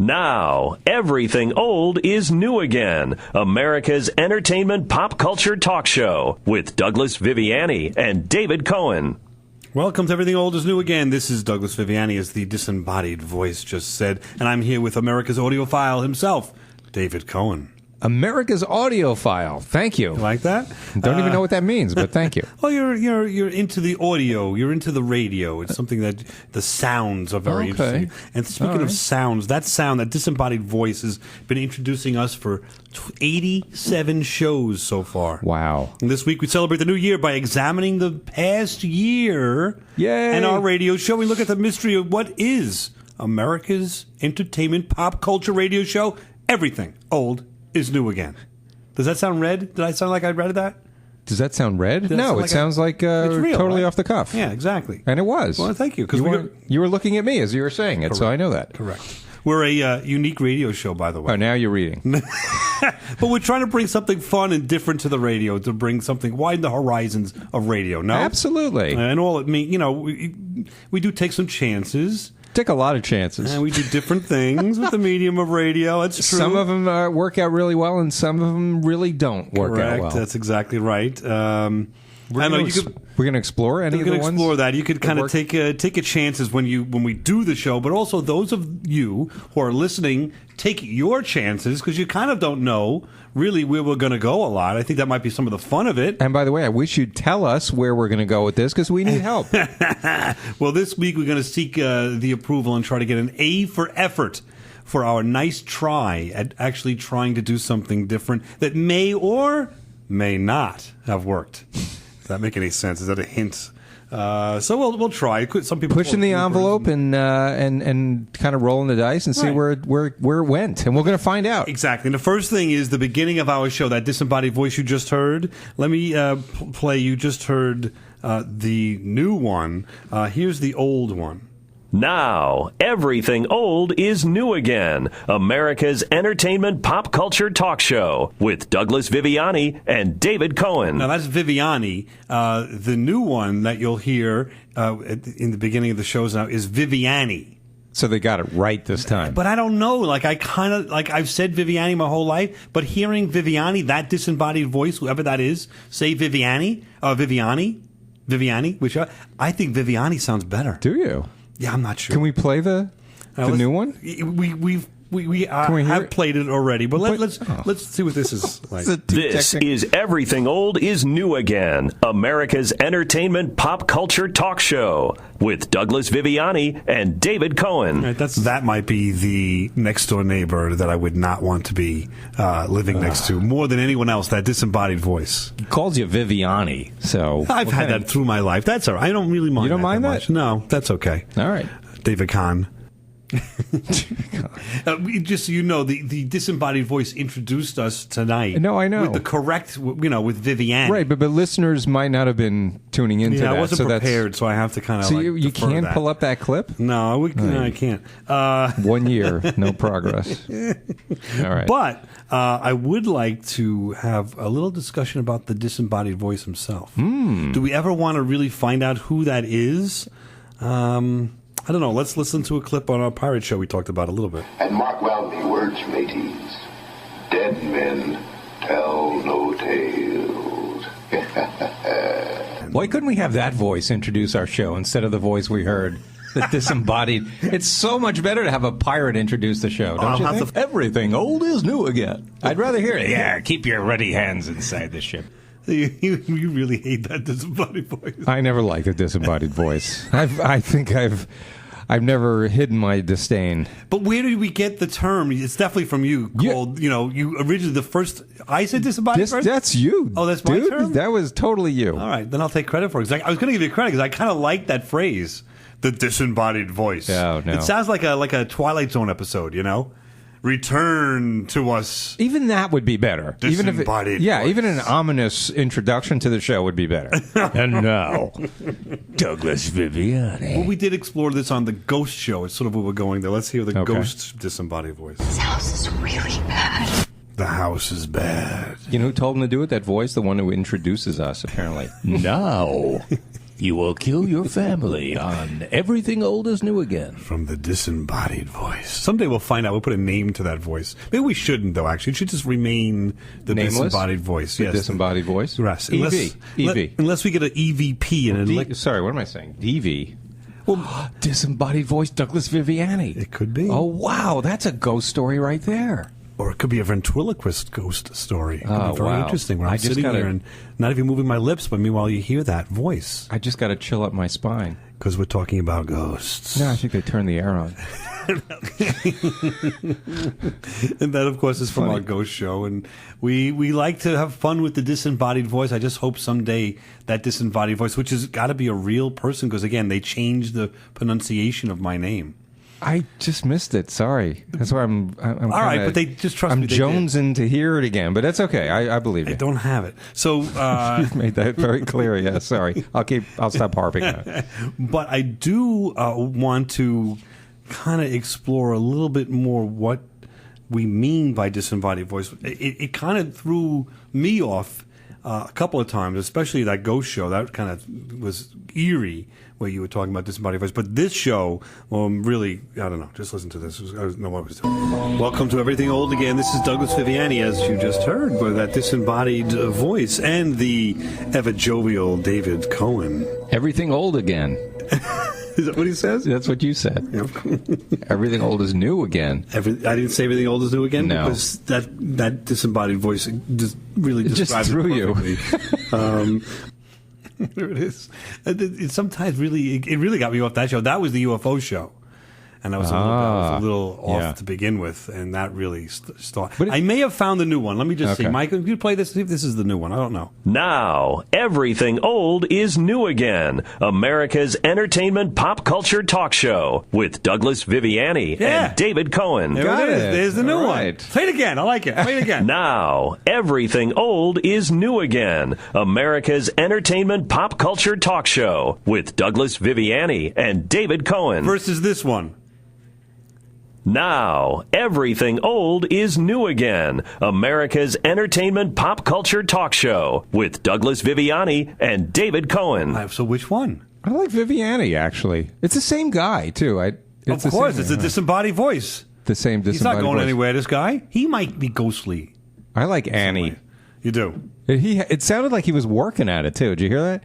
Now, everything old is new again. America's entertainment pop culture talk show with Douglas Viviani and David Cohen. Welcome to Everything Old is New Again. This is Douglas Viviani, as the disembodied voice just said, and I'm here with America's audiophile himself, David Cohen. America's audiophile. Thank you. You like that? Don't even know what that means, but thank you. Well, you're into the audio. You're into the radio. It's something that the sounds are very interesting. And speaking of sounds, that disembodied voice has been introducing us for 87 shows so far. Wow. And this week we celebrate the new year by examining the past year. Yay. And our radio show. We look at the mystery of what is America's entertainment pop culture radio show. Everything old is new again. Does that sound red? Did I sound like I read that? Does that sound red? No, it sounds like it's real, totally right? off the cuff. Yeah, exactly. And it was. Well, thank you. You were looking at me as you were saying it, Correct. so I know that. Correct. We're a unique radio show, by the way. Oh, now you're reading. But we're trying to bring something fun and different to the radio, to bring something, widen the horizons of radio, no? Absolutely. And all it means, we do take some chances. Take a lot of chances. And we do different things with the medium of radio. It's true. Some of them work out really well, and some of them really don't work Correct. out well. That's exactly right. We're going to explore any of the ones. We're going to explore that. You could kind of take a chances when we do the show, but also those of you who are listening, take your chances, because you kind of don't know really where we're going to go a lot. I think that might be some of the fun of it. And by the way, I wish you'd tell us where we're going to go with this, because we need help. Well, this week we're going to seek the approval and try to get an A for effort for our nice try at actually trying to do something different that may or may not have worked. Does that make any sense? Is that a hint? So we'll try. Some people pushing the envelope and kind of rolling the dice and see where it went, and we're going to find out. Exactly. And the first thing is the beginning of our show. That disembodied voice you just heard. Let me play. You just heard the new one. Here's the old one. Now, everything old is new again. America's entertainment pop culture talk show with Douglas Viviani and David Cohen. Now, that's Viviani. The new one that you'll hear in the beginning of the shows now is Viviani. So they got it right this time. But I don't know. I've said Viviani my whole life, but hearing Viviani, that disembodied voice, whoever that is, say Viviani, which I think Viviani sounds better. Do you? Yeah, I'm not sure. Can we play the new one? We have played it already, but let's see what this is like. This is Everything Old is New Again, America's entertainment pop culture talk show with Douglas Viviani and David Cohen. Right, that might be the next door neighbor that I would not want to be living next to more than anyone else. That disembodied voice. He calls you Viviani, so I've had that through my life. That's all right. I don't really mind. You don't mind that? Much. No, that's okay. All right, David Kahn. Just so you know, the disembodied voice introduced us tonight. No, I know. With the correct, with Viviani. Right, but listeners might not have been tuning into that. I wasn't prepared, so I have to kind of So you can't pull up that clip? No, I can't. 1 year, no progress. All right. But I would like to have a little discussion about the disembodied voice himself. Do we ever want to really find out who that is? I don't know. Let's listen to a clip on our pirate show we talked about a little bit. And mark well me words, mateys. Dead men tell no tales. Why couldn't we have that voice introduce our show instead of the voice we heard? The disembodied. It's so much better to have a pirate introduce the show, don't you think? Everything old is new again. I'd rather hear it. Yeah, keep your ready hands inside the ship. You really hate that disembodied voice. I never liked a disembodied voice. I think I've never hidden my disdain. But where did we get the term? It's definitely from you. Called you originally the first. I said disembodied first. That's you. Oh, that's my term. That was totally you. All right, then I'll take credit for it. I was going to give you credit because I kind of like that phrase, the disembodied voice. Oh, no. It sounds like a Twilight Zone episode. Return to us. Even that would be better. Disembodied voice. Even an ominous introduction to the show would be better. And now, Douglas Viviani. Well, we did explore this on the Ghost Show. It's sort of where we're going there. Let's hear the Ghost disembodied voice. This house is really bad. The house is bad. You know who told him to do it? That voice, the one who introduces us, apparently. Now, You will kill your family on Everything Old is New Again. From the disembodied voice. Someday we'll find out. We'll put a name to that voice. Maybe we shouldn't, though, actually. It should just remain the Nameless? disembodied voice. The Yes. disembodied voice? Yes. EV. Unless we get an EVP. Sorry, what am I saying? DV. Well, Disembodied voice, Douglas Viviani. it could be. Oh, wow. That's a ghost story right there. Or it could be a ventriloquist ghost story. It could be very wow. interesting. Where I I'm just sitting gotta- here and not even moving my lips, but meanwhile you hear that voice. I just got to chill up my spine. Because we're talking about ghosts. No, I think they turned the air on. And that, of course, is from Funny. our ghost show. And we like to have fun with the disembodied voice. I just hope someday that disembodied voice, which has got to be a real person, because, again, they changed the pronunciation of my name. I just missed it. Sorry. That's why I'm All right, kinda- but they just trust me. I'm they did. jonesing to hear it again, but that's okay. I believe I you. don't have it. So, You've made that very clear. Yeah, sorry. I'll stop harping on it. but I do want to kind of explore a little bit more what we mean by disembodied voice. It kind of threw me off a couple of times, especially that ghost show. That kind of was eerie, where you were talking about disembodied voice. But this show, well, really, I don't know. Just listen to this. I don't know what I was doing. Welcome to Everything Old Again. This is Douglas Viviani, as you just heard, with that disembodied voice, and the ever jovial David Cohen. Everything old again. Is that what he says? That's what you said. Yep. Everything old is new again. I didn't say everything old is new again. No. Because that disembodied voice just really It just describes threw it you. perfectly. There it is. It sometimes really it really got me off that show. That was the UFO show, and I was a little off yeah. to begin with, and that really started. But I may have found the new one. Let me just see, Okay. Mike. If you play this, see if this is the new one. I don't know. Now, everything old is new again. America's entertainment pop culture talk show with Douglas Viviani Yeah. and David Cohen. There Got it is. it. There's the new All one. right. Play it again. I like it. Play it again. Now, everything old is new again. America's entertainment pop culture talk show with Douglas Viviani and David Cohen. Versus this one. Now, everything old is new again. America's entertainment pop culture talk show with Douglas Viviani and David Cohen. So which one? I like Viviani, actually. It's the same guy, too. Of course, it's a disembodied voice. the same disembodied He's not going voice. anywhere. This guy. He might be ghostly. I like Annie. You do. It sounded like he was working at it, too. Did you hear that?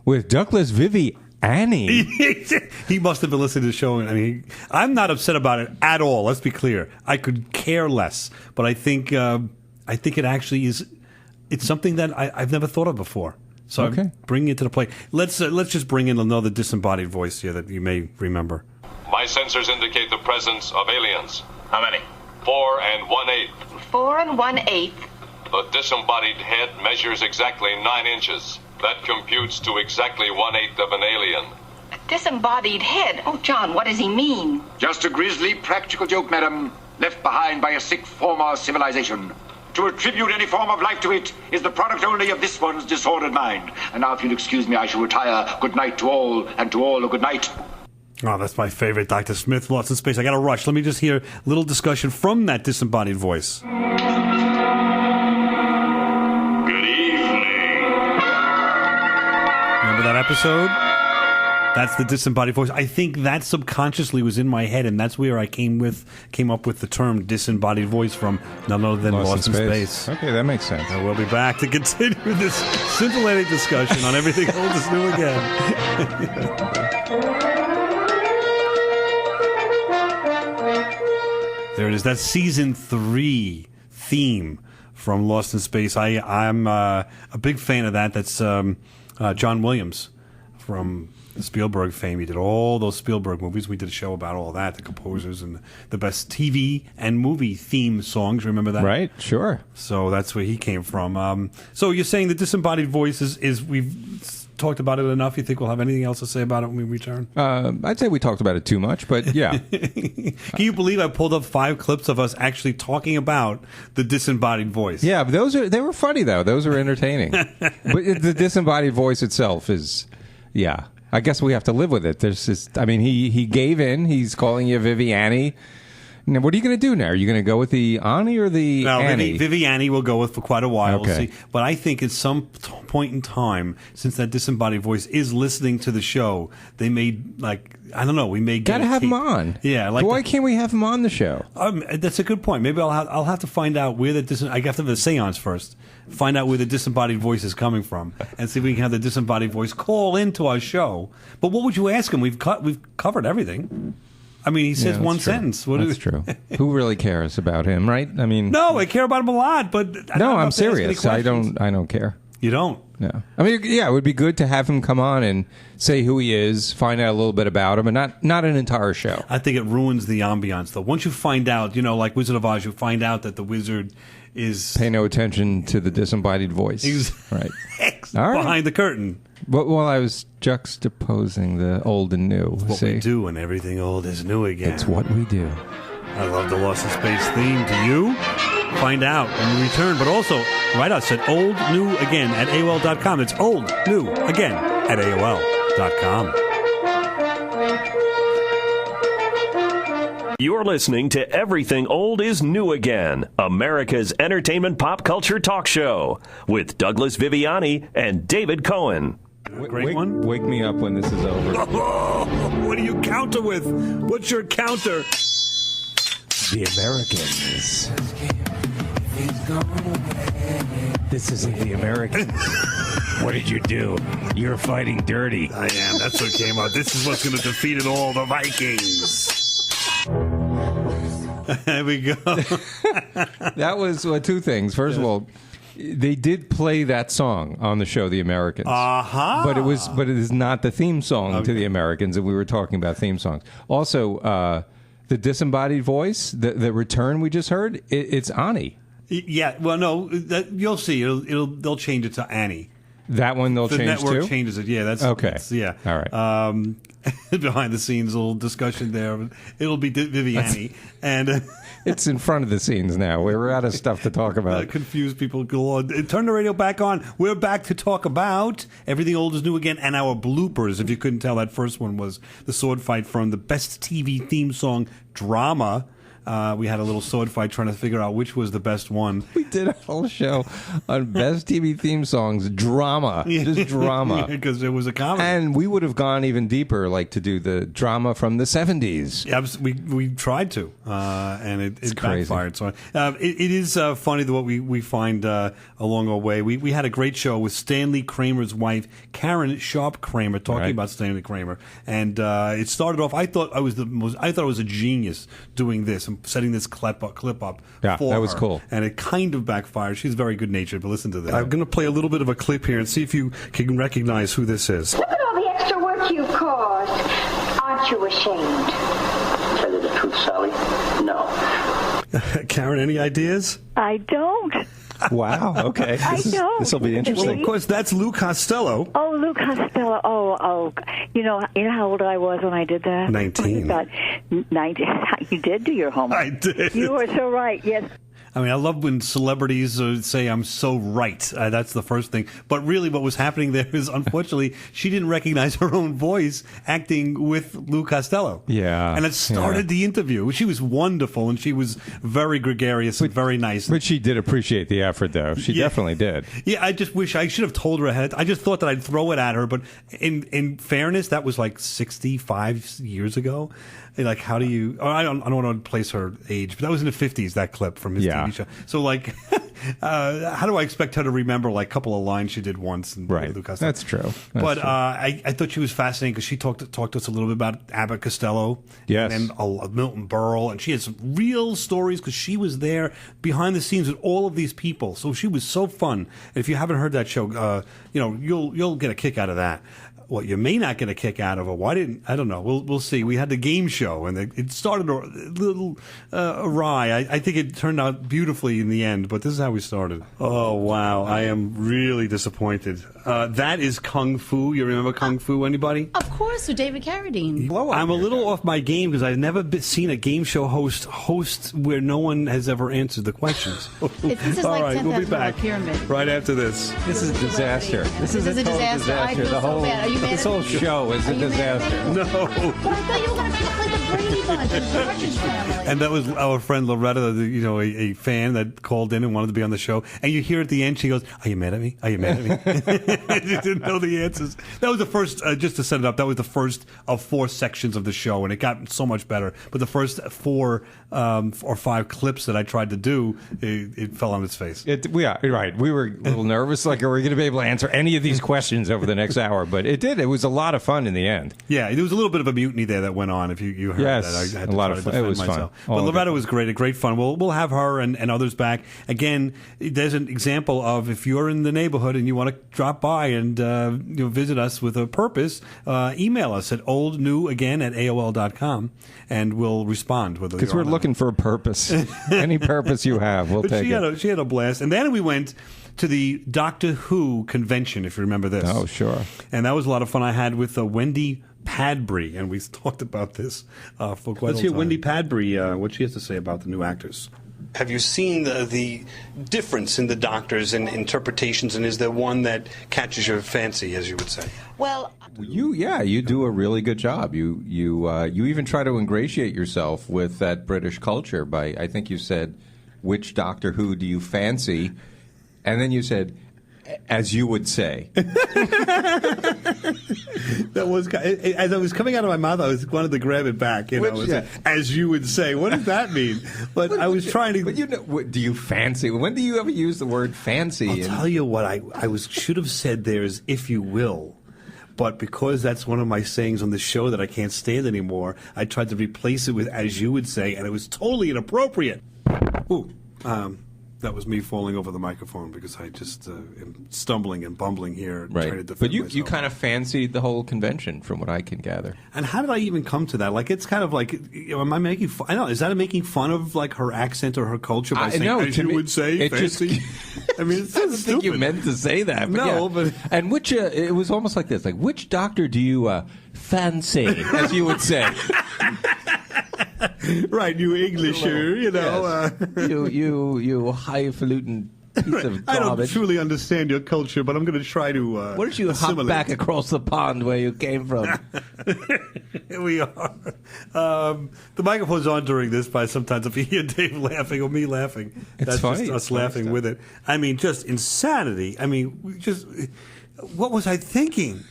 With Douglas Viviani. He must have been listening to the show. I mean, I'm not upset about it at all. Let's be clear. I could care less, but I think it actually is. It's something that I've never thought of before. So Okay. I'm bringing it to the plate. Let's just bring in another disembodied voice here that you may remember. My sensors indicate the presence of aliens. How many? 4 1/8. 4 1/8. The disembodied head measures exactly 9 inches. That computes to exactly 1/8 of an alien. A disembodied head. Oh, John, what does he mean? Just a grisly practical joke, madam, left behind by a sick former civilization. To attribute any form of life to it is the product only of this one's disordered mind. And now, if you'll excuse me, I shall retire. Good night to all, and to all a good night. Oh, that's my favorite, Dr. Smith. Lost in Space. I got to rush. Let me just hear a little discussion from that disembodied voice. Good evening. Remember that episode? That's the disembodied voice. I think that subconsciously was in my head, and that's where I came up with the term disembodied voice from none other than Lost in Space. Okay, that makes sense. And we'll be back to continue this scintillating discussion on everything old is new again. There it is. That's season 3 theme from Lost in Space. I'm a big fan of that. That's John Williams from Spielberg fame. He did all those Spielberg movies. We did a show about all that, the composers and the best TV and movie theme songs. Remember that? Right, sure. So that's where he came from. So you're saying the disembodied voice is we've talked about it enough? You think we'll have anything else to say about it when we return? I'd say we talked about it too much, but yeah. Can you believe I pulled up 5 clips of us actually talking about the disembodied voice? Yeah, but they were funny, though. Those are entertaining. But the disembodied voice itself is, yeah. I guess we have to live with it. There's just, I mean, he gave in. He's calling you Viviani. Now, what are you going to do now? Are you going to go with the Ani or the Annie? Viviani will go with for quite a while. Okay. We'll see. But I think at some point in time, since that disembodied voice is listening to the show, they may, I don't know, we may get Got to have him on. Yeah. Why can't we have him on the show? That's a good point. Maybe I'll have to find out where I have to have a seance first. Find out where the disembodied voice is coming from, and see if we can have the disembodied voice call into our show. But what would you ask him? We've covered everything. I mean, he says one sentence. That's true. Who really cares about him, right? I mean, no, I care about him a lot, but no, I'm serious. I don't care. You don't? Yeah. I mean, yeah, it would be good to have him come on and say who he is, find out a little bit about him, and not an entire show. I think it ruins the ambiance, though. Once you find out, like Wizard of Oz, you find out that the wizard is... Pay no attention to the disembodied voice. Right. Behind the curtain. Well, I was juxtaposing the old and new. It's what we do when everything old is new again. It's what we do. I love the Lost in Space theme. Do you? Find out when we return. But also, write us at Old New Again at AOL.com. It's Old New Again at AOL.com. You're listening to Everything Old is New Again, America's entertainment pop culture talk show with Douglas Viviani and David Cohen. Great one. Wake me up when this is over. What do you counter with? What's your counter? The Americans. This isn't the Americans. What did you do? You're fighting dirty. I am. That's what came out. This is what's going to defeat it all, the Vikings. There we go. That was two things. First of all, they did play that song on the show, The Americans. But it is not the theme song to The Americans, and we were talking about theme songs. Also, the disembodied voice, the return we just heard, it's Ani. Yeah, well, no, you'll see. They'll change it to Annie. That one they'll change too? The network too? changes it. Yeah, that's okay. Yeah. All right. Behind the scenes, a little discussion there. It'll be Viviani. And it's in front of the scenes now. We're out of stuff to talk about. Confuse people. Go on. Turn the radio back on. We're back to talk about Everything Old is New Again and our bloopers. If you couldn't tell, that first one was the sword fight from the best TV theme song drama. We had a little sword fight trying to figure out which was the best one. We did a whole show on best TV theme songs, drama, just drama. Because it was a comedy. And we would have gone even deeper, like to do the drama from the 70s. Yeah, we tried to, and it backfired. So it is funny what we find along our way. We had a great show with Stanley Kramer's wife, Karen Sharp Kramer, talking about Stanley Kramer, and it started off. I thought I was a genius doing this. Setting this clip up for that was her. cool. And it kind of backfired. She's very good-natured, but listen to this. I'm going to play a little bit of a clip here and see if you can recognize who this is. Look at all the extra work you've caused. Aren't you ashamed? Tell you the truth, Sally? No. Karen, any ideas? I don't. Wow. Okay. This will be interesting. Well, of course, that's Lou Costello. Oh, Lou Costello. Oh. You know how old I was when I did that? 19. About 19. You did do your homework. I did. You were so right. Yes. I mean, I love when celebrities say, I'm so right. That's the first thing. But really what was happening there is, unfortunately, she didn't recognize her own voice acting with Lou Costello. Yeah. And it started the interview. She was wonderful, and she was very gregarious and very nice. But she did appreciate the effort, though. She definitely did. Yeah, I just wish I should have told her ahead. I just thought that I'd throw it at her. But in fairness, that was like 65 years ago. Like, how do you... I don't want to place her age, but that was in the 50s, that clip from his TV show. So, like, how do I expect her to remember, like, a couple of lines she did once? Right. That's true. But I thought she was fascinating because she talked to us a little bit about Abbott Costello. Yes. And Milton Berle. And she had some real stories because she was there behind the scenes with all of these people. So she was so fun. And if you haven't heard that show, you'll get a kick out of that. What you may not get a kick out of it. I don't know. We'll see. We had the game show, and it started a little awry. I think it turned out beautifully in the end, but this is how we started. Oh, wow. I am really disappointed. That is Kung Fu. You remember Kung Fu, anybody? Of course, with David Carradine. I'm a little off my game because I've never seen a game show host where no one has ever answered the questions. This is All like right, we'll be back pyramid. right after this. This is a disaster. This is a disaster. I feel so bad. Are you mad This at whole me? show is a disaster. No. But I thought you were going to make like the Brady Bunch, the Partridge Family. And that was our friend Loretta, a fan that called in and wanted to be on the show. And you hear at the end, she goes, "Are you mad at me? Are you mad at me?" She didn't know the answers. That was the first, just to set it up, that was the first of 4 sections of the show, and it got so much better. But the first 4 or 5 clips that I tried to do, it fell on its face. Right. We were a little nervous, like, are we going to be able to answer any of these questions over the next hour? But it did. It was a lot of fun in the end. Yeah, there was a little bit of a mutiny there that went on, if you heard yes, that. I had to a lot try of to fun. It defend was myself. fun. But Loretta was great fun. We'll have her and others back. Again, there's an example of if you're in the neighborhood and you want to drop by and visit us with a purpose, email us at oldnewagain@aol.com, and we'll respond. Because we're looking for a purpose. Any purpose you have, we'll take it. She had a blast. And then we went to the Doctor Who convention, if you remember this. Oh, sure. And that was a lot of fun I had with Wendy Padbury, and we talked about this for quite a while. Let's hear Wendy Padbury, what she has to say about the new actors. Have you seen the difference in the doctors and interpretations, and is there one that catches your fancy, as you would say? Well, you do a really good job. You even try to ingratiate yourself with that British culture by, I think you said, which Doctor Who do you fancy? And then you said, as you would say. That was, as I was coming out of my mouth, I wanted to grab it back. As you would say. What does that mean? But I was trying to. But do you fancy? When do you ever use the word fancy? I'll tell you what I should have said there is, if you will. But because that's one of my sayings on the show that I can't stand anymore, I tried to replace it with as you would say, and it was totally inappropriate. Ooh. That was me falling over the microphone because I just am stumbling and bumbling here. Right. Trying to defend but you myself. kind of fancied the whole convention, from what I can gather. And how did I even come to that? Like, it's kind of like, am I making fun? I know, is that making fun of like her accent or her culture by saying, as you would say, fancy? I mean, it's so I don't think you meant to say that. But no, but and which it was almost like this: like, which doctor do you fancy, as you would say? Right, you Englisher, yes. You highfalutin piece of garbage. I don't truly understand your culture, but I'm going to try to Why don't you hop back across the pond where you came from? Here we are. The microphone's on during this, but sometimes if you hear Dave laughing or me laughing, that's funny. Just us laughing with it. I mean, just insanity. I mean, what was I thinking?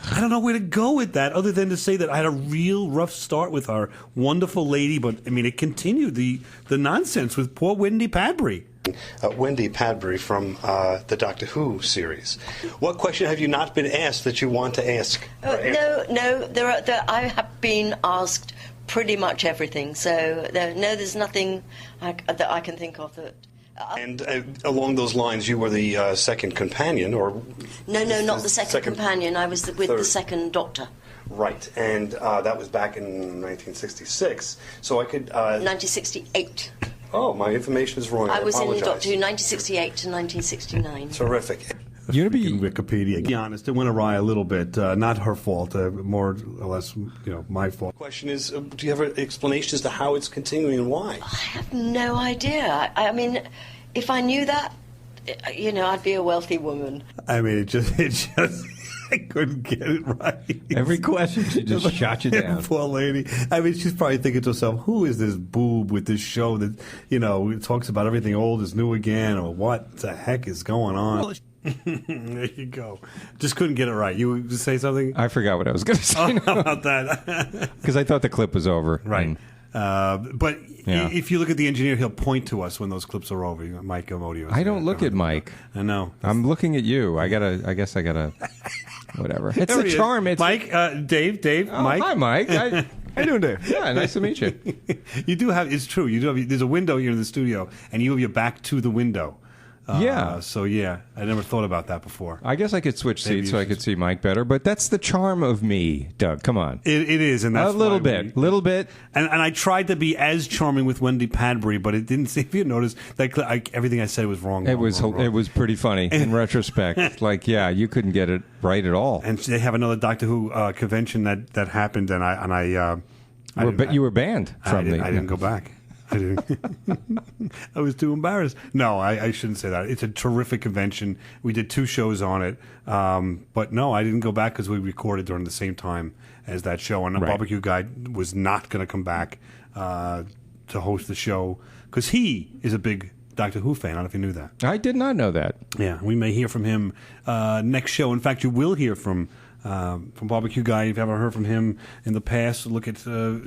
I don't know where to go with that, other than to say that I had a real rough start with our wonderful lady, but I mean, it continued the nonsense with poor Wendy Padbury. Wendy Padbury from the Doctor Who series. What question have you not been asked that you want to ask? No. I have been asked pretty much everything. So there's nothing that I can think of that. And along those lines, you were the second companion, or no, not the second companion. I was with the second Doctor. Right, and that was back in 1966. So I could 1968. Oh, my information is wrong. I was apologize. in Doctor Who 1968 to 1969. Terrific. You be Wikipedia. To be honest, it went awry a little bit. Not her fault, more or less, my fault. The question is, do you have an explanation as to how it's continuing and why? I have no idea. I mean, if I knew that, I'd be a wealthy woman. I mean, it just I couldn't get it right. Every question, she just shot you down. Poor lady. I mean, she's probably thinking to herself, who is this boob with this show that, talks about everything old is new again, or what the heck is going on? There you go. Just couldn't get it right. You just say something? I forgot what I was going to say. How about that? Because I thought the clip was over. Right. But if you look at the engineer, he'll point to us when those clips are over. Mike Amodio. I don't look at Mike. I know. I'm looking at you. I guess I gotta. Whatever. It's there the charm. It's Mike, Dave, oh, Mike. Hi, Mike. How you doing, Dave? Yeah, nice to meet you. You do have. It's true. You do have. There's a window here in the studio, and you have your back to the window. So I never thought about that before. I guess I could switch seats so I could see Mike better, but that's the charm of me, Doug. Come on. It is, and that's a little bit. And I tried to be as charming with Wendy Padbury, but it didn't seem. If you noticed, everything I said was wrong. It was pretty funny in retrospect. You couldn't get it right at all. And they have another Doctor Who convention that happened, and I you were banned from I didn't go back. I didn't. I was too embarrassed. No, I shouldn't say that. It's a terrific convention. We did 2 shows on it. But no, I didn't go back because we recorded during the same time as that show. And the Barbecue Guy was not going to come back to host the show because he is a big Doctor Who fan. I don't know if you knew that. I did not know that. Yeah, we may hear from him next show. In fact, you will hear from Barbecue Guy. If you haven't heard from him in the past, look at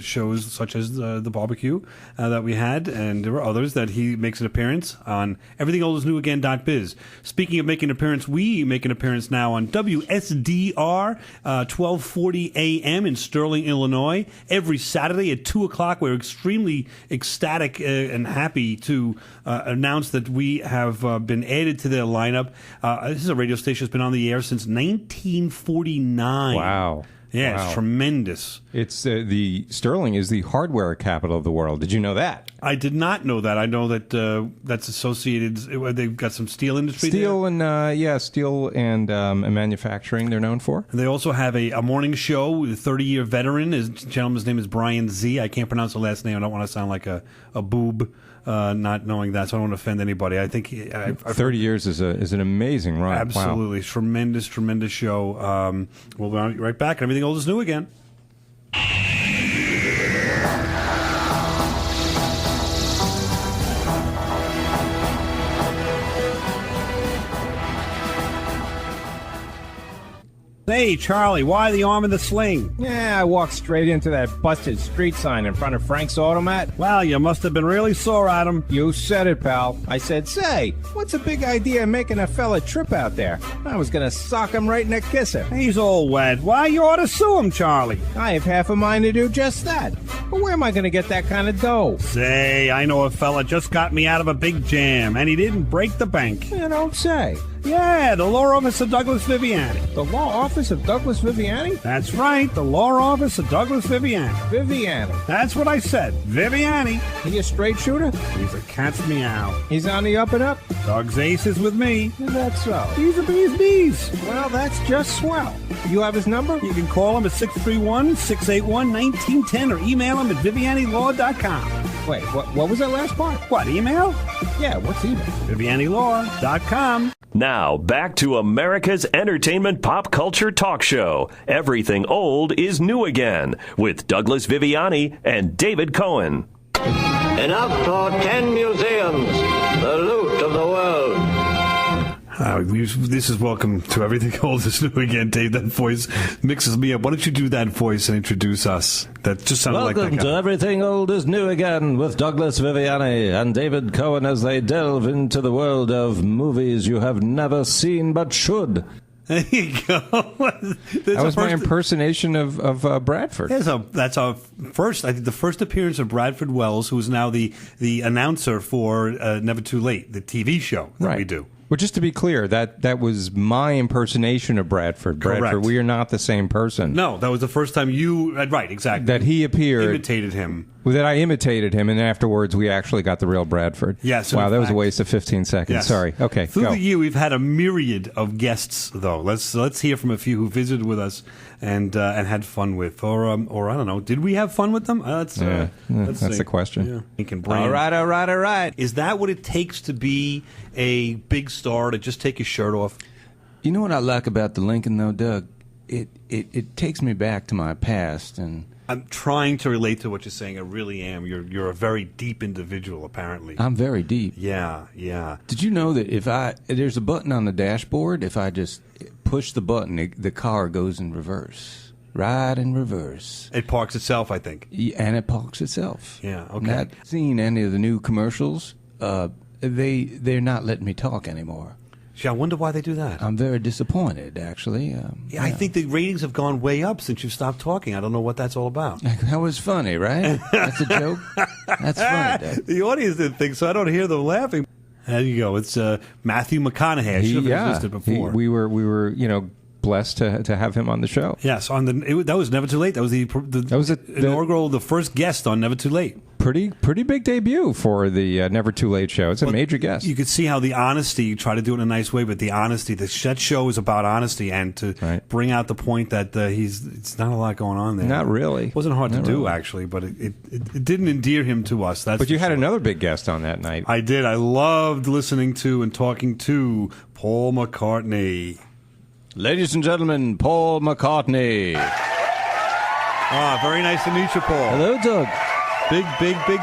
shows such as the Barbecue that we had, and there were others that he makes an appearance on everythingoldisnewagain.biz. Speaking of making an appearance, we make an appearance now on WSDR 1240 AM in Sterling, Illinois, every Saturday at 2 o'clock. We're extremely ecstatic and happy to announce that we have been added to their lineup. This is a radio station that's been on the air since 1949. Wow. Yeah, wow. It's tremendous. It's the Sterling is the hardware capital of the world. Did you know that? I did not know that. I know that that's associated. They've got some steel industry. Steel there. Steel and manufacturing. They're known for. And they also have a morning show with a 30-year veteran. His gentleman's name is Brian Z. I can't pronounce the last name. I don't want to sound like a boob. Not knowing that, so I don't want to offend anybody. I think 30 years is an amazing run. Absolutely, wow. Tremendous show. We'll be right back. Everything old is new again. Hey, Charlie, why the arm in the sling? Yeah, I walked straight into that busted street sign in front of Frank's Automat. Well, you must have been really sore at him. You said it, pal. I said, say, what's a big idea making a fella trip out there? I was going to sock him right in the kisser. He's all wet. Why, you ought to sue him, Charlie. I have half a mind to do just that. But where am I going to get that kind of dough? Say, I know a fella just got me out of a big jam, and he didn't break the bank. You don't say. Yeah, the law office of Douglas Viviani. The law office of Douglas Viviani? That's right, the law office of Douglas Viviani. Viviani. That's what I said, Viviani. He a straight shooter? He's a cat's meow. He's on the up and up? Doug's ace is with me. Is that so? He's a bee's bees. Well, that's just swell. You have his number? You can call him at 631-681-1910 or email him at vivianilaw.com. Wait, what was that last part? What, email? Yeah, what's email? vivianilaw.com. Now, back to America's entertainment pop culture talk show. Everything old is new again with Douglas Viviani and David Cohen. Enough for 10 museums. The loot of the world. This is welcome to Everything Old is New Again, Dave. That voice mixes me up. Why don't you do that voice and introduce us? That just sounded like that Welcome to Everything Old is New Again with Douglas Viviani and David Cohen as they delve into the world of movies you have never seen but should. There you go. That was my impersonation of Bradford. That's our first. I think the first appearance of Bradford Wells, who is now the announcer for Never Too Late, the TV show that we do. Well, just to be clear, that was my impersonation of Bradford. Correct. Bradford, we are not the same person. No, that was the first time you... Right, exactly. That he appeared... Imitated him. That I imitated him, and afterwards we actually got the real Bradford. Yes. Wow, that was a waste of 15 seconds. Yes. Sorry. Okay, Through go. the year, we've had a myriad of guests, though. Let's hear from a few who visited with us and had fun with, or I don't know, did we have fun with them? Let's see. The question. Yeah. All right. Is that what it takes to be a big star, to just take your shirt off? You know what I like about the Lincoln, though, Doug? It takes me back to my past, and I'm trying to relate to what you're saying. I really am. You're a very deep individual, apparently. I'm very deep. Yeah. Did you know that there's a button on the dashboard, if I just push the button, the car goes in reverse. Right in reverse. It parks itself, I think. And it parks itself. Yeah, okay. Not seen any of the new commercials. They're not letting me talk anymore. Gee, I wonder why they do that. I'm very disappointed, actually. I think the ratings have gone way up since you stopped talking. I don't know what that's all about. That was funny, right? That's a joke. That's funny, Dad. The audience didn't think so. I don't hear them laughing. There you go. It's Matthew McConaughey. I should have listed before. We were blessed to have him on the show. Yes, that was Never Too Late. That was the inaugural, the first guest on Never Too Late. Pretty big debut for the Never Too Late show. It's a major guest. You could see how the honesty, you try to do it in a nice way, but the honesty, that show is about honesty, and to bring out the point that it's not a lot going on there. Not really. It wasn't hard to do, actually, but it didn't endear him to us. But you had another big guest on that night. I did. I loved listening to and talking to Paul McCartney. Ladies and gentlemen, Paul McCartney. Very nice to meet you, Paul. Hello, Doug. Big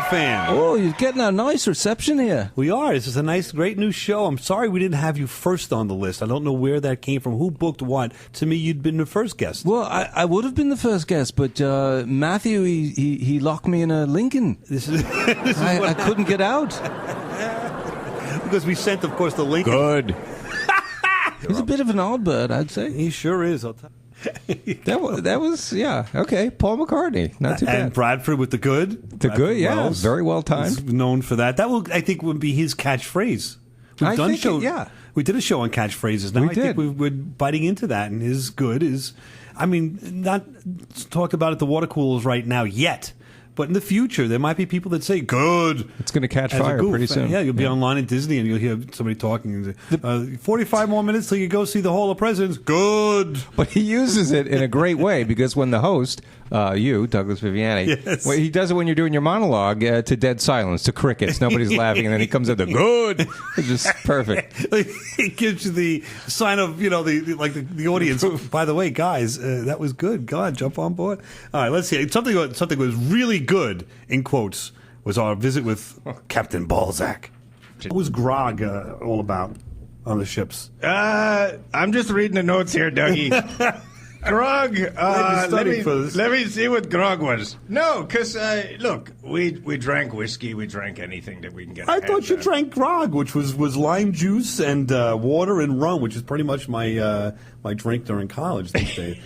fan. Oh, you're getting a nice reception here. We are. This is a nice, great new show. I'm sorry we didn't have you first on the list. I don't know where that came from. Who booked what? To me, you'd been the first guest. Well, I would have been the first guest, but Matthew, he locked me in a Lincoln. I couldn't get out. Because we sent, of course, the Lincoln. Good. He's a bit of an odd bird, I'd say. He sure is. I'll tell you. that was okay. Paul McCartney, not too bad. And Bradford with the good, Wells, very well timed. Known for that. I think would be his catchphrase. We did a show on catchphrases. Now I think we're biting into that, and his good is, not talked about at the water coolers right now yet. But in the future, there might be people that say "good." It's going to catch fire pretty soon. Yeah, you'll be online at Disney and you'll hear somebody talking. 45 more minutes till you go see the Hall of Presidents. Good. But he uses it in a great way because when the host, you, Douglas Viviani, he does it when you're doing your monologue to dead silence, to crickets. Nobody's laughing, and then he comes at the good. It's just perfect. It gives you the sign of, the audience. By the way, guys, that was good. Go on, jump on board. All right, let's see. Something was really good, in quotes, was our visit with Captain Balzac. What was grog all about on the ships? I'm just reading the notes here, Dougie. Grog, let me see what grog was. No, because, look, we drank whiskey, we drank anything that we can get. I thought you drank grog, which was lime juice and water and rum, which is pretty much my drink during college these days.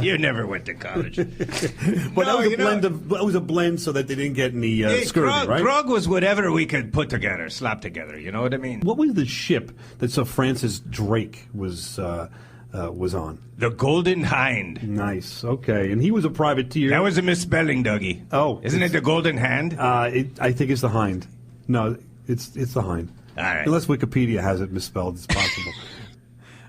You never went to college. But that was a blend so that they didn't get any scurvy, right? Grog was whatever we could put together, slap together, you know what I mean? What was the ship that Sir Francis Drake was on? The Golden Hind. Nice. Okay. And he was a privateer. That was a misspelling, Dougie. Oh. Isn't it the Golden Hand? I think it's the Hind. No, it's the Hind. All right. Unless Wikipedia has it misspelled, it's possible.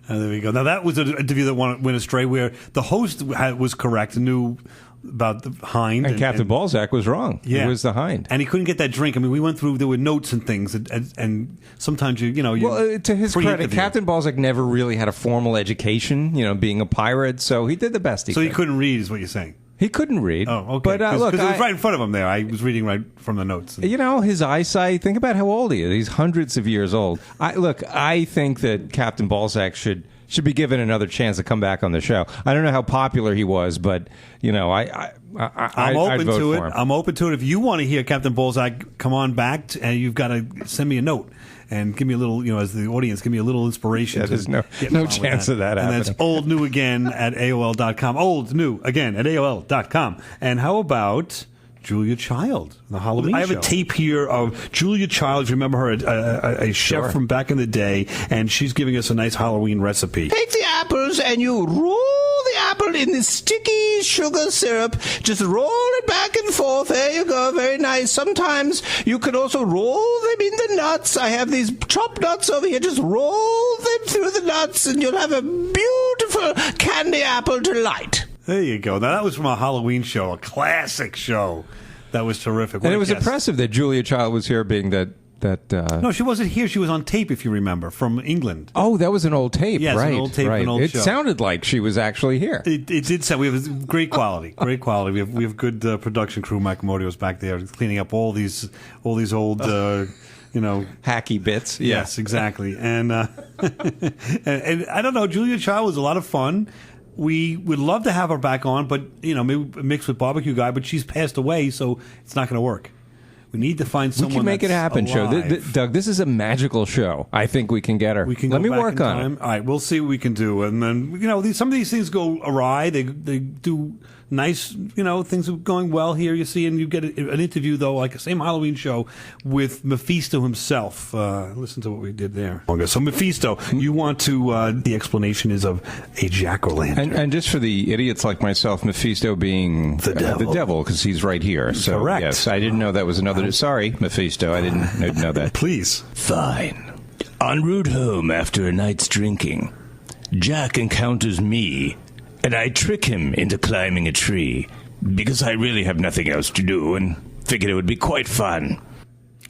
There we go. Now, that was an interview that went astray where the host was correct and knew about the Hind. And Captain Balzac was wrong. Yeah. It was the Hind. And he couldn't get that drink. We went through, there were notes and things, and sometimes Well, to his credit, Captain Balzac never really had a formal education, being a pirate, so he did the best he could. So he couldn't read, is what you're saying? He couldn't read. Oh, okay. But look, it was right in front of him there. I was reading right from the notes. His eyesight, think about how old he is. He's hundreds of years old. I think that Captain Balzac should be given another chance to come back on the show. I don't know how popular he was, but I'm open to it. I'm open to it. If you want to hear Captain Balzac, come on back, and you've got to send me a note and give me a little, as the audience, give me a little inspiration. Yeah, there's no chance of that happening. And that's old new again at AOL.com. Old new again at AOL.com. And how about Julia Child, the Halloween show? I have a tape here of Julia Child. Remember her, a chef from back in the day, and she's giving us a nice Halloween recipe. Take the apples and you roll the apple in the sticky sugar syrup. Just roll it back and forth. There you go. Very nice. Sometimes you can also roll them in the nuts. I have these chopped nuts over here. Just roll them through the nuts and you'll have a beautiful candy apple delight. There you go. Now, that was from a Halloween show, a classic show. That was terrific. And it was impressive that Julia Child was here, being that... No, she wasn't here. She was on tape, if you remember, from England. Oh, that was an old tape, yes, right? An old tape, right. An old it show. sounded like she was actually here. It did sound. We have great quality, great quality. We have good production crew. Mike Modio's back there cleaning up all these old... hacky bits. Yeah. Yes, exactly. And and I don't know. Julia Child was a lot of fun. We would love to have her back on, but maybe mixed with Barbecue Guy. But she's passed away, so it's not going to work. We need to find someone. We can make it happen, alive. Doug. This is a magical show. I think we can get her. Let me work on it. All right, we'll see what we can do. And then some of these things go awry. They do nice, things are going well here. You see, and you get an interview, though, like the same Halloween show with Mephisto himself. Listen to what we did there. So, Mephisto, you want to, the explanation is of a jack-o'-lantern. And just for the idiots like myself, Mephisto being the devil, because he's right here. So, correct. Yes, I didn't know that was another. Sorry, Mephisto, I didn't know that. Please. Fine. En route home after a night's drinking, Jack encounters me, and I trick him into climbing a tree, because I really have nothing else to do, and figured it would be quite fun.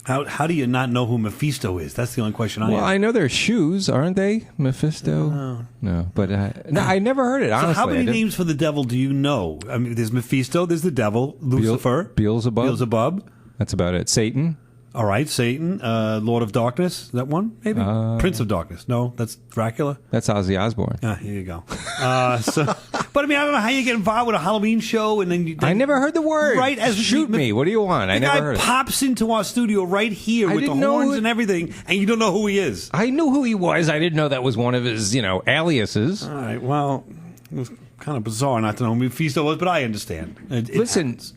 How do you not know who Mephisto is? That's the only question I have. Well, I know they're shoes, aren't they? Mephisto? No, but I never heard it, honestly. So how many names for the devil do you know? I mean, there's Mephisto, there's the devil, Lucifer. Beelzebub. That's about it. Satan. All right, Satan, Lord of Darkness. Is that one, maybe? Prince of Darkness. No, that's Dracula. That's Ozzy Osbourne. Here you go. But I mean, I don't know how you get involved with a Halloween show, and then I never heard the word. Right as shoot me. What do you want? I never heard. The guy pops into our studio right here with the horns and everything, and you don't know who he is. I knew who he was. I didn't know that was one of his, aliases. All right. Well, it was kind of bizarre not to know who Mephisto was, but I understand. Listen. Happens.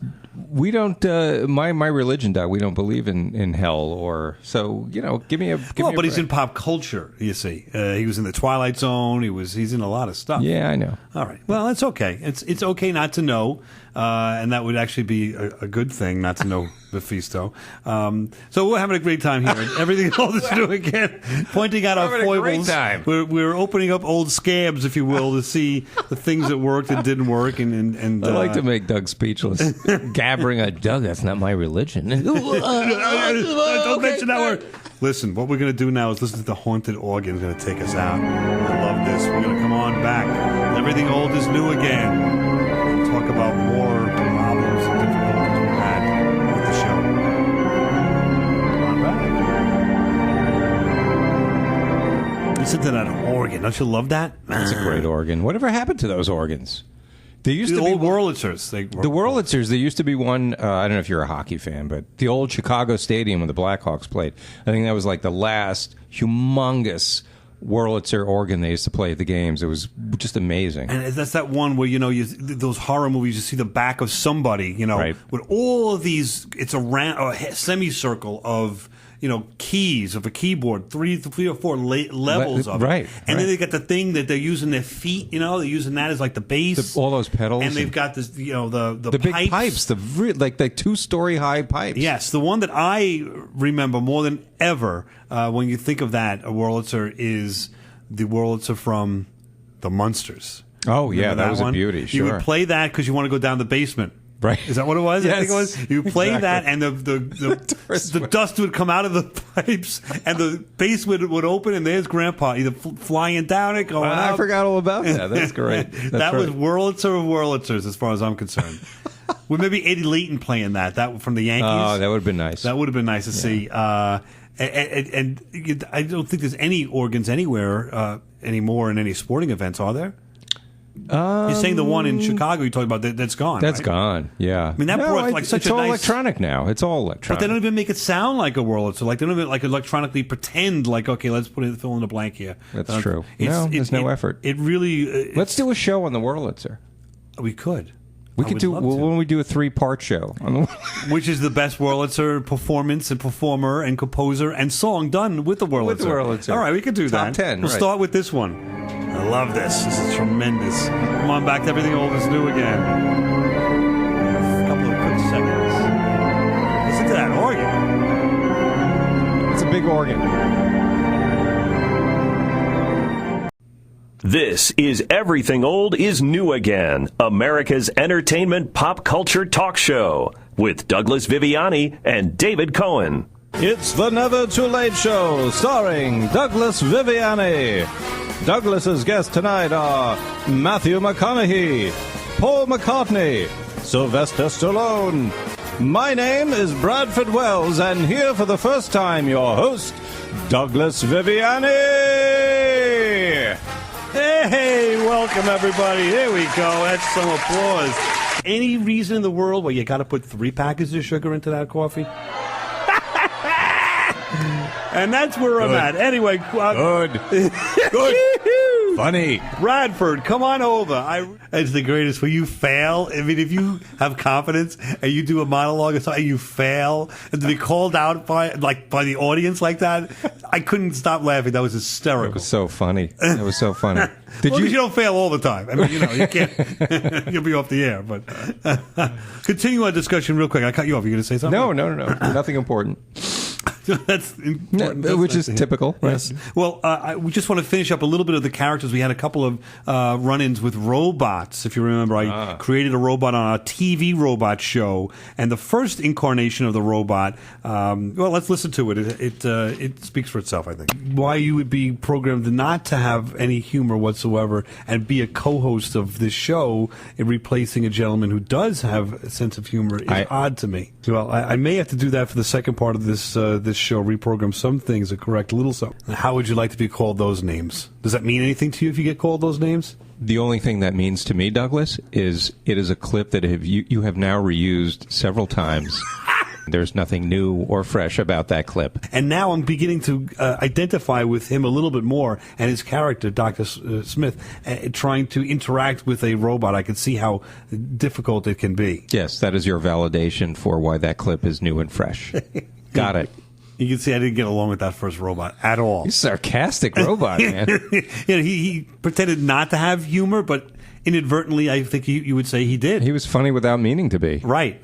We don't. My religion, we don't believe in hell, or so. Give me a. But he's in pop culture. You see, he was in the Twilight Zone. He's in a lot of stuff. Yeah, I know. All right. Well, it's okay. It's okay not to know, and that would actually be a good thing not to know Mephisto. So we're having a great time here. Everything all this new again, pointing out our foibles. We're opening up old scabs, if you will, to see the things that worked and didn't work. And I like to make Doug speechless. Gabbering at Doug, that's not my religion. Don't mention that word. Listen, what we're going to do now is listen to the haunted organ. It's going to take us out. I love this. We're going to come on back. Everything old is new again. And talk about more problems and difficulties we've had with the show. Come on back. Listen to that organ. Don't you love that? That's a great organ. Whatever happened to those organs? There used the to be old Wurlitzers. The Wurlitzers. There used to be one. I don't know if you're a hockey fan, but the old Chicago Stadium when the Blackhawks played. I think that was like the last humongous Wurlitzer organ they used to play at the games. It was just amazing. And that's that one where those horror movies. You see the back of somebody, right. with all of these. It's a semicircle of. Keys of a keyboard, three or four levels of it. Right. And then they got the thing that they're using their feet, they're using that as like the bass. All those pedals. And they've got this, the big pipes, the 2-story high pipes. Yes, the one that I remember more than ever when you think of that, a Wurlitzer is the Wurlitzer from the Munsters. Oh, yeah, Remember that was one? a beauty, sure. You would play that because you want to go down the basement. Right. Is that what it was? Yes, I think it was. You play exactly. that, and the dust would come out of the pipes, and the bass would open, and there's Grandpa either flying down it, going up. I forgot all about that. That's great. That was Wurlitzer of Wurlitzers, as far as I'm concerned. With maybe Eddie Layton playing that from the Yankees. Oh, that would have been nice. That would have been nice to see. And I don't think there's any organs anywhere anymore in any sporting events, are there? You're saying the one in Chicago you talked about that's gone. That's right? gone. Yeah. I mean that brought like such it's a all nice. Electronic now. It's all electronic. But they don't even make it sound like a Wurlitzer. Like they don't even electronically pretend like okay, let's fill in the blank here. That's true. There's no effort. It really. Let's do a show on the Wurlitzer. We could. We could do when we do a 3-part show on the which is the best Wurlitzer performance and performer and composer and song done with the Wurlitzer. With the Wurlitzer. All right, we could do that. Top 10. We'll start with this one. I love this. This is tremendous. Come on back to Everything Old is New again. A couple of quick seconds. Listen to that organ. It's a big organ. This is Everything Old is New Again, America's entertainment pop culture talk show with Douglas Viviani and David Cohen. It's the Never Too Late Show, starring Douglas Viviani. Douglas's guests tonight are Matthew McConaughey, Paul McCartney, Sylvester Stallone. My name is Bradford Wells, and here for the first time, your host, Douglas Viviani. Hey, welcome everybody. Here we go. That's some applause. Any reason in the world where you got to put 3 packets of sugar into that coffee? And that's where I'm at. Anyway. Good. Funny. Bradford, come on over. It's the greatest when you fail. I mean, if you have confidence and you do a monologue or something, and you fail, and to be called out by the audience like that, I couldn't stop laughing. That was hysterical. It was so funny. It was so funny. You don't fail all the time. I mean, you can't. You'll be off the air. But continue our discussion real quick. I cut you off. You going to say something? No. Nothing important. That's important. Which is typical, right? Yes. Well, we just want to finish up a little bit of the characters. We had a couple of run-ins with robots. If you remember, I created a robot on a TV robot show, and the first incarnation of the robot. Well, let's listen to it. It speaks for itself, I think. Why you would be programmed not to have any humor whatsoever and be a co-host of this show, in replacing a gentleman who does have a sense of humor, is odd to me. Well, I may have to do that for the second part of this show, reprogram some things, correct a little something. How would you like to be called those names? Does that mean anything to you if you get called those names? The only thing that means to me, Douglas, is it is a clip that you have now reused several times. There's nothing new or fresh about that clip. And now I'm beginning to identify with him a little bit more, and his character, Dr. Smith, trying to interact with a robot. I can see how difficult it can be. Yes, that is your validation for why that clip is new and fresh. Got it. You can see I didn't get along with that first robot at all. He's a sarcastic robot, man. He pretended not to have humor, but inadvertently, I think you would say he did. He was funny without meaning to be. Right,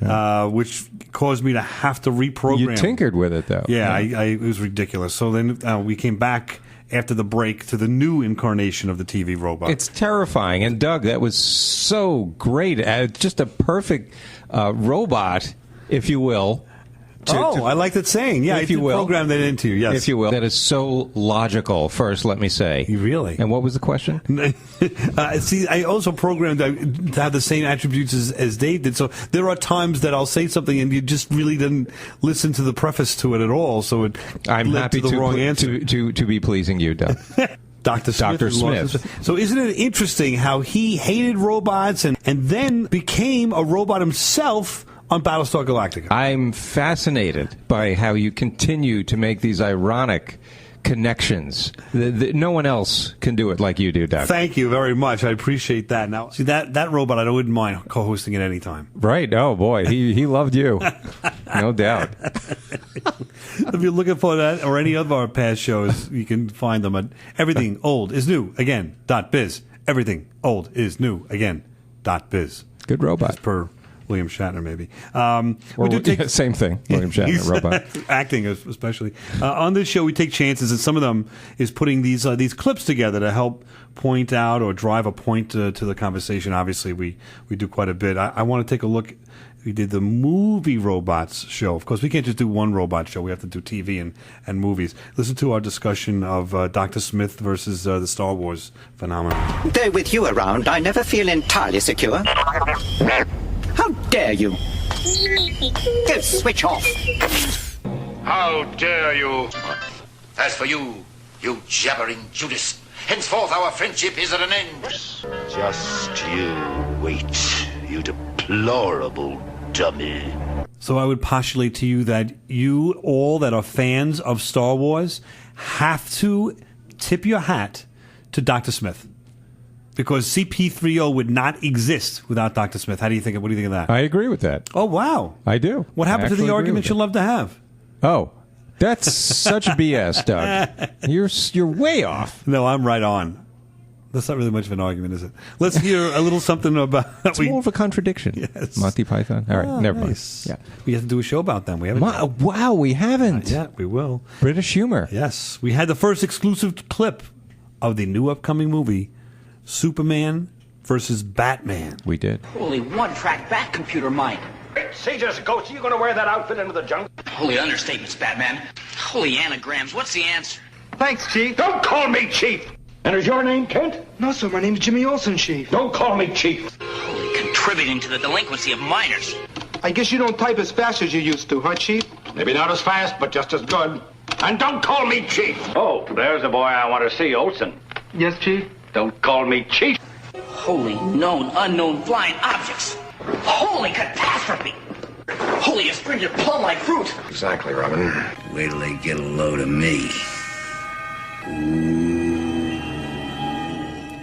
which caused me to have to reprogram. You tinkered with it, though. Yeah, it was ridiculous. So then we came back after the break to the new incarnation of the TV robot. It's terrifying. And, Doug, that was so great. Just a perfect robot, if you will. I like that saying. Yeah, if you will. Program that into you, yes. If you will. That is so logical, first, let me say. Really? And what was the question? See, I also programmed to have the same attributes as Dave did. So there are times that I'll say something and you just really didn't listen to the preface to it at all. So I'm led happy to the wrong answer. To be pleasing you, Doug. Dr. Smith. So isn't it interesting how he hated robots and then became a robot himself on Battlestar Galactica? I'm fascinated by how you continue to make these ironic connections. No one else can do it like you do, Doug. Thank you very much. I appreciate that. Now, see, that robot, I wouldn't mind co-hosting at any time. Right. Oh, boy. He loved you. No doubt. If you're looking for that or any of our past shows, you can find them at Everything Old Is New Again .biz. Everything Old Is New Again .biz. Good robot. As per William Shatner, maybe. Same thing, William Shatner, robot. Acting, especially. On this show, we take chances, and some of them is putting these clips together to help point out or drive a point to the conversation. Obviously, we do quite a bit. I want to take a look. We did the movie robots show. Of course, we can't just do one robot show. We have to do TV and movies. Listen to our discussion of Dr. Smith versus the Star Wars phenomenon. Though with you around, I never feel entirely secure. How dare you? Go switch off. How dare you? As for you, you jabbering Judas, henceforth our friendship is at an end. Just you wait, you deplorable dummy. So I would postulate to you that you all that are fans of Star Wars have to tip your hat to Dr. Smith. Because CP30 would not exist without Dr. Smith. What do you think of that? I agree with that. Oh, wow. I do. What happened to the argument you love to have? Oh, that's such BS, Doug. You're way off. No, I'm right on. That's not really much of an argument, is it? Let's hear a little something about... It's more of a contradiction. Yes. Monty Python. All right, never mind. Yeah. We have to do a show about them. We haven't. Wow, we haven't. Yeah, we will. British humor. Yes. We had the first exclusive clip of the new upcoming movie, Superman versus Batman. We did. Holy one-track bat computer mind. Caesar's ghost, are you going to wear that outfit into the jungle? Holy understatements, Batman. Holy anagrams. What's the answer? Thanks, Chief. Don't call me Chief. And is your name Kent? No, sir. My name's Jimmy Olsen, Chief. Don't call me Chief. Holy contributing to the delinquency of minors. I guess you don't type as fast as you used to, huh, Chief? Maybe not as fast, but just as good. And don't call me Chief. Oh, there's the boy I want to see, Olsen. Yes, Chief? Don't call me Chief. Holy known, unknown flying objects. Holy catastrophe. Holy astringent plum-like fruit. Exactly, Robin. Wait till they get a load of me.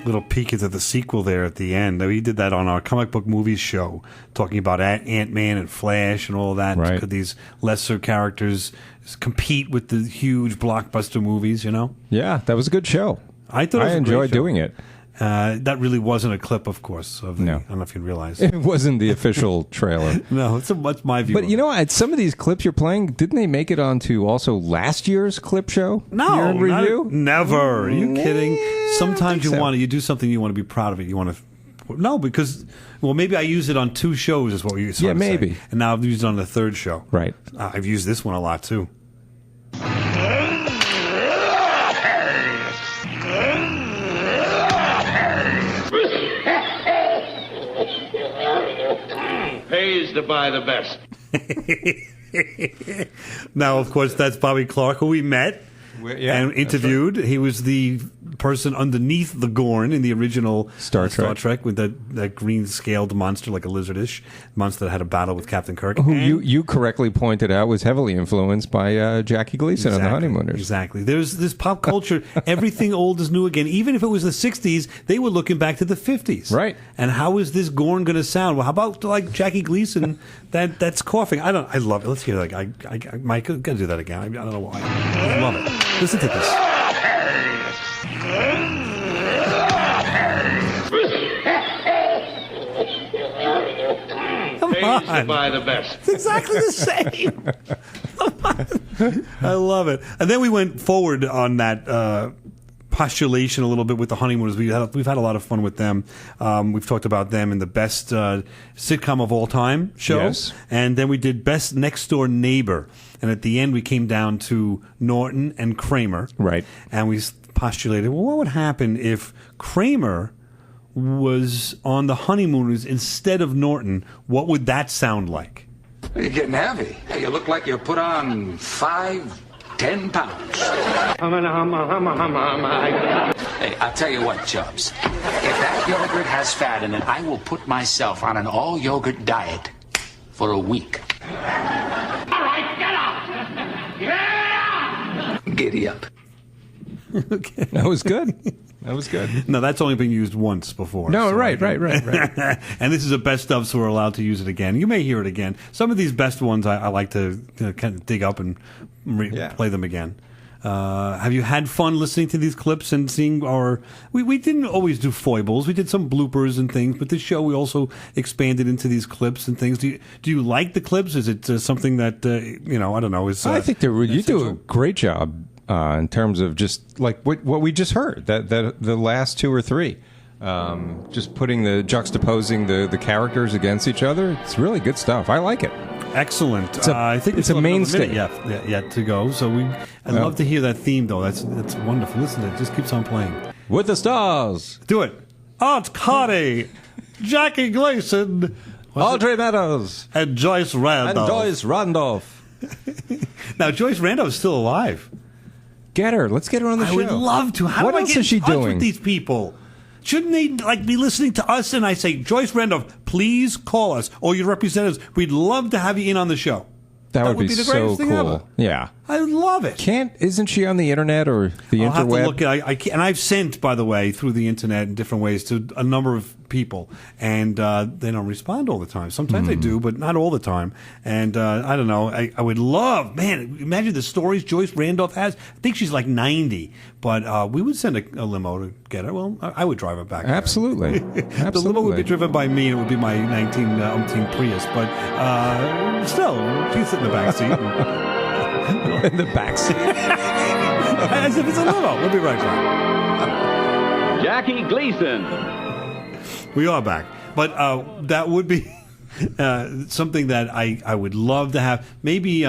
Little peek into the sequel there at the end. We did that on our comic book movies show, talking about Ant-Man and Flash and all that. Right. Could these lesser characters compete with the huge blockbuster movies, you know? Yeah, that was a good show. I thought it was a enjoyed great show. doing it. That really wasn't a clip, of course. Of the, No. I don't know if you realize. It wasn't the official trailer. No, it's my view. But you know, at some of these clips you're playing, didn't they make it onto also last year's clip show? No, Year in review? never. Are you kidding? Sometimes so. you do something, you want to be proud of it. You want to. No, because maybe I use it on 2 shows, is what you Yeah, maybe. say. And now I've used it on the 3rd show. Right. I've used this one a lot too. Pays to buy the best. Now, of course, that's Bobby Clark, who we met and interviewed. He was the person underneath the Gorn in the original Star Trek with that green scaled monster, like a lizardish monster that had a battle with Captain Kirk. Who you correctly pointed out was heavily influenced by Jackie Gleason on The Honeymooners. Exactly. There's this pop culture, everything old is new again. Even if it was the 60s, they were looking back to the 50s. Right. And how is this Gorn going to sound? Well, how about like Jackie Gleason that's coughing? I love it. Let's hear it. Mike, got to do that again. I don't know why. I love it. Listen to this. Pays to buy the best. It's exactly the same. I love it. And then we went forward on that postulation a little bit with the Honeymooners. We've had a lot of fun with them. We've talked about them in the best sitcom of all time show. Yes. And then we did best next door neighbor. And at the end, we came down to Norton and Kramer. Right. And we postulated, well, what would happen if Kramer was on the Honeymooners instead of Norton? What would that sound like? You're getting heavy. You look like you put on 5-10 pounds. Hey, I'll tell you what, Chubbs. If that yogurt has fat in it, I will put myself on an all-yogurt diet for a week. All right, get up! Yeah! Giddy up. Okay. That was good. That was good. No, that's only been used once before. No, so right. And this is a best of, so we're allowed to use it again. You may hear it again. Some of these best ones I like to kind of dig up and play them again. Have you had fun listening to these clips and seeing our... We didn't always do foibles. We did some bloopers and things, but this show we also expanded into these clips and things. Do you like the clips? Is it something that, I don't know, is... I think you do a great job in terms of just like what we just heard, that the last 2 or 3. Just juxtaposing the characters against each other. It's really good stuff. I like it. Excellent. I think it's a mainstay. Yet to go. So I'd love to hear that theme, though. That's wonderful. Listen to it. Just keeps on playing. With the stars. Do it. Aunt Connie, Jackie Gleason, Audrey Meadows, and Joyce Randolph. Now, Joyce Randolph is still alive. Get her. Let's get her on the show. I would love to. How what do I else get is she in touch doing with these people? Shouldn't they be listening to us? And I say, Joyce Randolph, please call us or your representatives. We'd love to have you in on the show. That would be the so greatest thing cool. ever. Yeah. I love it. Isn't she on the internet or the I'll interweb? have to look at and I've sent, by the way, through the internet in different ways to a number of people, and they don't respond all the time. Sometimes they do, but not all the time. And I don't know. I would love, man, imagine the stories Joyce Randolph has. I think she's like 90, but we would send a limo to get her. Well, I would drive her back. Absolutely. The limo would be driven by me, and it would be my 19 Prius. But still, she'd sit in the back seat. In the back seat. As if it's a limo. We'll be right back. Jackie Gleason. We are back. But that would be something that I would love to have. Maybe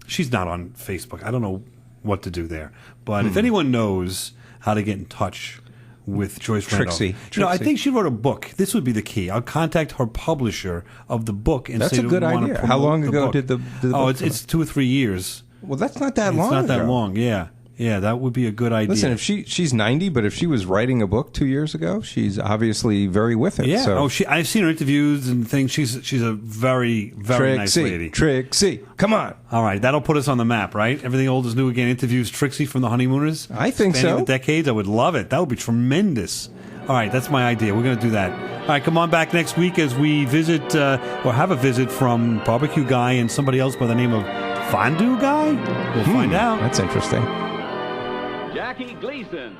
she's not on Facebook. I don't know what to do there. But if anyone knows how to get in touch with Joyce Randolph. Trixie. I think she wrote a book. This would be the key. I'll contact her publisher of the book and That's say a good we want to idea. promote How long the ago book. did the book it's 2 or 3 years. Well, that's not that long. It's not that ago. long, yeah. Yeah, that would be a good idea. Listen, if she's 90, but if she was writing a book 2 years ago, she's obviously very with it. Yeah. So. I've seen her interviews and things. She's a very, very nice lady. Trixie, come on. All right, that'll put us on the map, right? Everything Old is New Again interviews Trixie from the Honeymooners. I think Spanning so. the decades. I would love it. That would be tremendous. All right, that's my idea. We're going to do that. All right, come on back next week as we visit or have a visit from Barbecue Guy and somebody else by the name of Fondue Guy. We'll find out. That's interesting. Jackie Gleason.